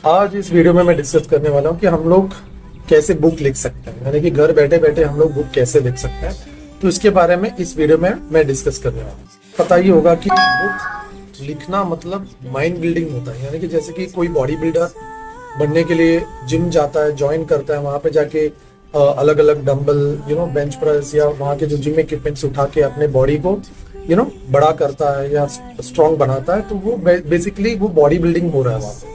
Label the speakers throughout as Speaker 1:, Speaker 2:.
Speaker 1: आज इस वीडियो में मैं डिस्कस करने वाला हूँ कि हम लोग कैसे बुक लिख सकते हैं, यानी कि घर बैठे बैठे हम लोग बुक कैसे लिख सकते हैं। तो इसके बारे में इस वीडियो में मैं डिस्कस करने वाला हूँ। पता ही होगा कि बुक लिखना मतलब माइंड बिल्डिंग होता है, यानी कि जैसे कि कोई बॉडी बिल्डर बनने के लिए जिम जाता है, ज्वाइन करता है, वहां पे जाके अलग अलग डंबल बेंच प्रेस या वहाँ के जो जिम इक्विपमेंट्स उठा के अपने बॉडी को बड़ा करता है या स्ट्रॉन्ग बनाता है, तो वो बेसिकली वो बॉडी बिल्डिंग हो रहा है वहाँ पे।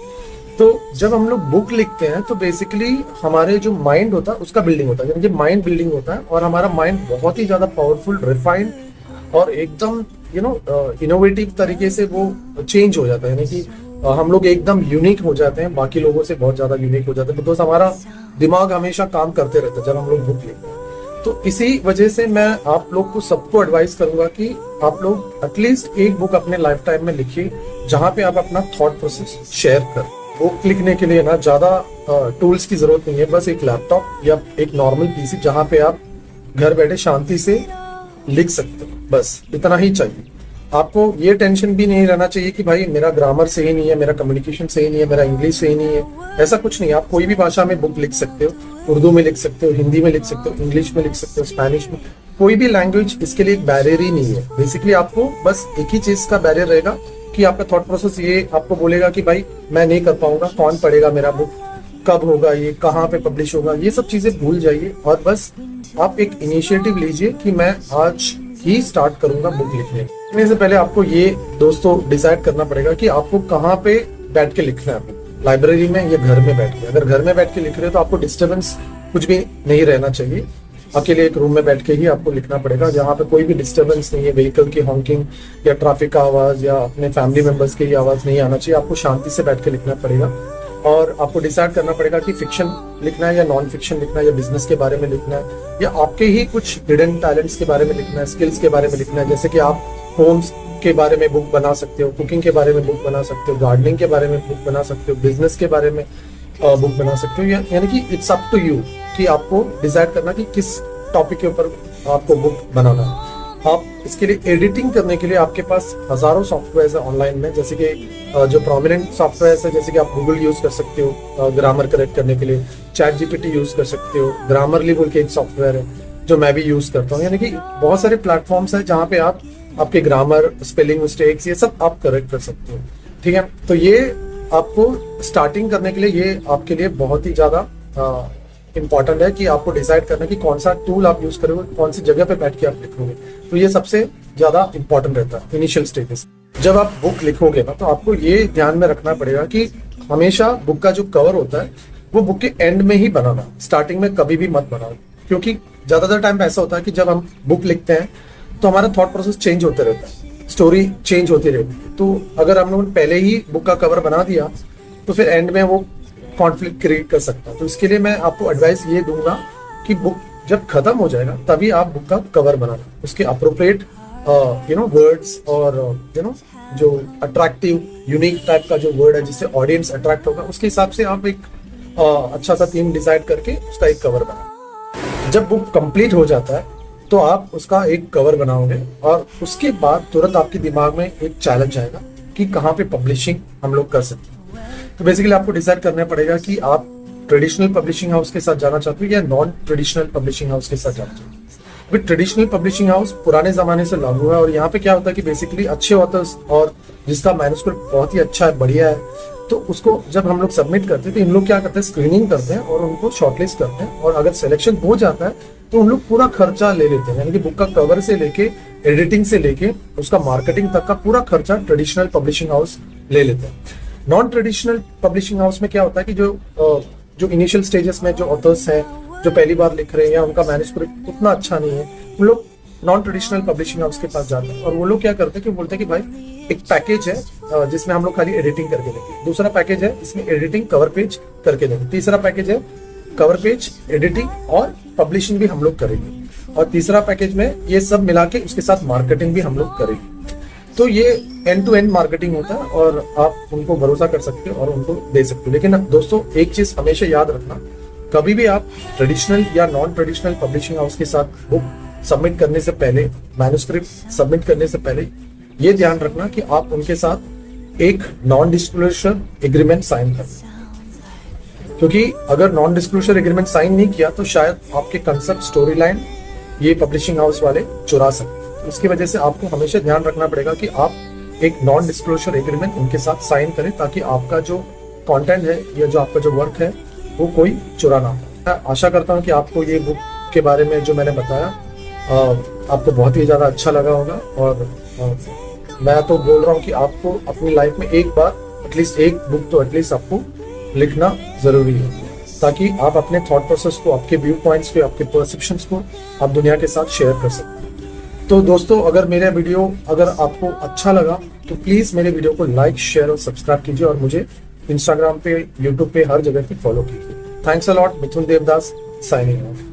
Speaker 1: तो जब हम लोग बुक लिखते हैं तो बेसिकली हमारे जो माइंड होता है उसका बिल्डिंग होता है, यानी कि माइंड बिल्डिंग होता है। और हमारा माइंड बहुत ही ज्यादा पावरफुल, रिफाइंड और एकदम इनोवेटिव तरीके से वो चेंज हो जाता है, यानी कि हम लोग एकदम यूनिक हो जाते हैं, बाकी लोगों से बहुत ज्यादा यूनिक हो जाते हैं, बिकॉज हमारा दिमाग हमेशा काम करते रहता है जब हम लोग बुक लिखते हैं। तो इसी वजह से मैं आप लोग को सबको एडवाइस करूंगा कि आप लोग एटलीस्ट एक बुक अपने लाइफ टाइम में लिखिए, जहां पे आप अपना थॉट प्रोसेस शेयर करें। बुक लिखने के लिए ना ज्यादा टूल्स की जरूरत नहीं है, बस एक लैपटॉप या एक नॉर्मल पीसी जहां पे आप घर बैठे शांति से लिख सकते हो, बस इतना ही चाहिए। आपको ये टेंशन भी नहीं रहना चाहिए कि भाई मेरा ग्रामर सही नहीं है, मेरा कम्युनिकेशन सही नहीं है, मेरा इंग्लिश सही नहीं है। ऐसा कुछ नहीं, आप कोई भी भाषा में बुक लिख सकते हो, उर्दू में लिख सकते हो, हिंदी में लिख सकते हो, इंग्लिश में लिख सकते हो, स्पेनिश में, कोई भी लैंग्वेज इसके लिए एक बैरियर ही नहीं है। बेसिकली आपको बस एक ही चीज का बैरियर रहेगा कि आपका थॉट प्रोसेस ये आपको बोलेगा कि भाई मैं नहीं कर पाऊंगा, कौन पढ़ेगा मेरा बुक, कब होगा ये, कहाँ पे पब्लिश होगा, ये सब चीजें भूल जाइए और बस आप एक इनिशिएटिव लीजिए कि मैं आज ही स्टार्ट करूंगा बुक लिखने से पहले आपको ये दोस्तों डिसाइड करना पड़ेगा कि आपको कहाँ पे बैठ के लिखना है, लाइब्रेरी में या घर में बैठ के। अगर घर में बैठ के लिख रहे हो तो आपको डिस्टर्बेंस कुछ भी नहीं रहना चाहिए, अकेले एक रूम में बैठ के ही आपको लिखना पड़ेगा, जहाँ पे कोई भी डिस्टर्बेंस नहीं है, व्हीकल की हॉकिंग या ट्रैफिक का आवाज या अपने फैमिली मेंबर्स की आवाज नहीं आना चाहिए। आपको शांति से बैठ के लिखना पड़ेगा और आपको डिसाइड करना पड़ेगा कि फिक्शन लिखना है या नॉन फिक्शन लिखना है, या बिजनेस के बारे में लिखना है, या आपके ही कुछ हिडन टैलेंट्स के बारे में लिखना है, स्किल्स के बारे में लिखना है। जैसे कि आप होम्स के बारे में बुक बना सकते हो, कुकिंग के बारे में बुक बना सकते हो, गार्डनिंग के बारे में बुक बना सकते हो, बिजनेस के बारे में बुक बना सकते हो, यानी कि इट्स अप टू यू कि आपको डिसाइड करना कि किस टॉपिक के ऊपर आपको बुक बनाना है। आप इसके लिए एडिटिंग करने के लिए आपके पास हजारों सॉफ्टवेयर है ऑनलाइन में, जैसे कि जो प्रोमिनेंट सॉफ्टवेयर है, जैसे कि आप गूगल यूज कर सकते हो ग्रामर करेक्ट करने के लिए, चैट जीपीटी यूज कर सकते हो, ग्रामरली बोल के एक सॉफ्टवेयर है जो मैं भी यूज करता हूँ। यानी कि बहुत सारे प्लेटफॉर्म्स है जहाँ पे आप आपके ग्रामर, स्पेलिंग मिस्टेक्स, ये सब आप करेक्ट कर सकते हो। ठीक है, तो ये आपको स्टार्टिंग करने के लिए ये आपके लिए बहुत ही ज्यादा इंपॉर्टेंट है कि आपको डिसाइड करना कि कौन सा टूल आप यूज करोगे, कौन सी जगह पे बैठ के आप लिखोगे। तो ये सबसे ज्यादा इंपॉर्टेंट रहता है इनिशियल स्टेजेस। जब आप बुक लिखोगे ना तो आपको ये ध्यान में रखना पड़ेगा कि हमेशा बुक का जो कवर होता है वो बुक के एंड में ही बनाना, स्टार्टिंग में कभी भी मत बनाओ। क्योंकि ज्यादातर टाइम ऐसा होता है कि जब हम बुक लिखते हैं तो हमारा थॉट प्रोसेस चेंज होते रहता है, स्टोरी चेंज होती रहती है। तो अगर हम लोगों ने पहले ही बुक का कवर बना दिया तो फिर एंड में वो कॉन्फ्लिक्ट क्रिएट कर सकता है। तो इसके लिए मैं आपको एडवाइस ये दूंगा कि बुक जब खत्म हो जाएगा तभी आप बुक का कवर बनाना, उसके अप्रोप्रिएट वर्ड्स और जो अट्रैक्टिव यूनिक टाइप का जो वर्ड है जिससे ऑडियंस अट्रैक्ट होगा, उसके हिसाब से आप एक अच्छा सा थीम डिसाइड करके उसका एक कवर बनाओ। जब बुक कंप्लीट हो जाता है तो आप उसका एक कवर बनाओगे और उसके बाद तुरंत आपके दिमाग में एक चैलेंज आएगा कि कहाँ पे पब्लिशिंग हम लोग कर सकते हैं। तो बेसिकली आपको डिसाइड करना पड़ेगा कि आप ट्रेडिशनल पब्लिशिंग हाउस के साथ जाना चाहते हो या नॉन ट्रेडिशनल पब्लिशिंग हाउस के साथ जाना चाहते हो। विद ट्रेडिशनल पब्लिशिंग हाउस पुराने जमाने से लागू है और यहाँ पे क्या होता है कि बेसिकली अच्छे ऑथर्स और जिसका मैन्युस्क्रिप्ट बहुत ही अच्छा है, बढ़िया है, तो उसको जब हम लोग सबमिट करते हैं तो इन लोग क्या करते हैं, स्क्रीनिंग करते हैं और उनको शॉर्टलिस्ट करते हैं, और अगर सिलेक्शन हो जाता है तो उन लोग पूरा खर्चा ले लेते हैं, यानी कि बुक का कवर से लेके एडिटिंग से लेके उसका मार्केटिंग तक का पूरा खर्चा ट्रेडिशनल पब्लिशिंग हाउस ले लेते हैं। नॉन ट्रेडिशनल पब्लिशिंग हाउस में क्या होता है कि जो इनिशियल स्टेजेस में जो ऑथर्स हैं, जो पहली बार लिख रहे हैं या उनका मैन्युस्क्रिप्ट उतना अच्छा नहीं है, उन लोग नॉन ट्रेडिशनल पब्लिशिंग हाउस के पास जाते हैं और वो लोग क्या करते हैं कि बोलते हैं कि भाई एक पैकेज है जिसमें हम लोग खाली एडिटिंग करके देंगे, दूसरा पैकेज है इसमें एडिटिंग कवर पेज करके देंगे, तीसरा पैकेज है कवर पेज एडिटिंग और पब्लिशिंग भी हम लोग करेंगे, और तीसरा पैकेज में ये सब मिला के उसके साथ मार्केटिंग भी हम लोग करेंगे। तो ये एंड टू एंड मार्केटिंग होता है और आप उनको भरोसा कर सकते हो और उनको दे सकते हो। लेकिन दोस्तों एक चीज हमेशा याद रखना, कभी भी आप ट्रेडिशनल या नॉन ट्रेडिशनल पब्लिशिंग हाउस के साथ बुक सबमिट करने से पहले, मैन्युस्क्रिप्ट सबमिट करने से पहले ये ध्यान रखना कि आप उनके साथ एक नॉन डिस्क्लोजर एग्रीमेंट साइन कर, क्योंकि अगर नॉन डिस्क्लोजर एग्रीमेंट साइन नहीं किया तो शायद आपके कंसेप्ट, स्टोरी लाइन ये पब्लिशिंग हाउस वाले चुरा सकते हैं। इसकी वजह से आपको हमेशा ध्यान रखना पड़ेगा कि आप एक नॉन डिस्क्लोजर एग्रीमेंट उनके साथ साइन करें, ताकि आपका जो कंटेंट है या जो आपका जो वर्क है वो कोई चुरा ना पाए। मैं आशा करता हूँ कि आपको ये बुक के बारे में जो मैंने बताया आपको बहुत ही ज़्यादा अच्छा लगा होगा। और मैं तो बोल रहा हूँ कि आपको अपनी लाइफ में एक बार एटलीस्ट एक बुक तो एटलीस्ट आपको लिखना ज़रूरी है, ताकि आप अपने थॉट प्रोसेस को, आपके व्यू पॉइंट्स को, आपके परसेप्शंस को आप दुनिया के साथ शेयर कर सकते हैं। तो दोस्तों, अगर मेरा वीडियो अगर आपको अच्छा लगा तो प्लीज़ मेरे वीडियो को लाइक, शेयर और सब्सक्राइब कीजिए, और मुझे इंस्टाग्राम पे, यूट्यूब पे, हर जगह पे फॉलो कीजिए। Thanks a lot. Mithun Devdas signing off.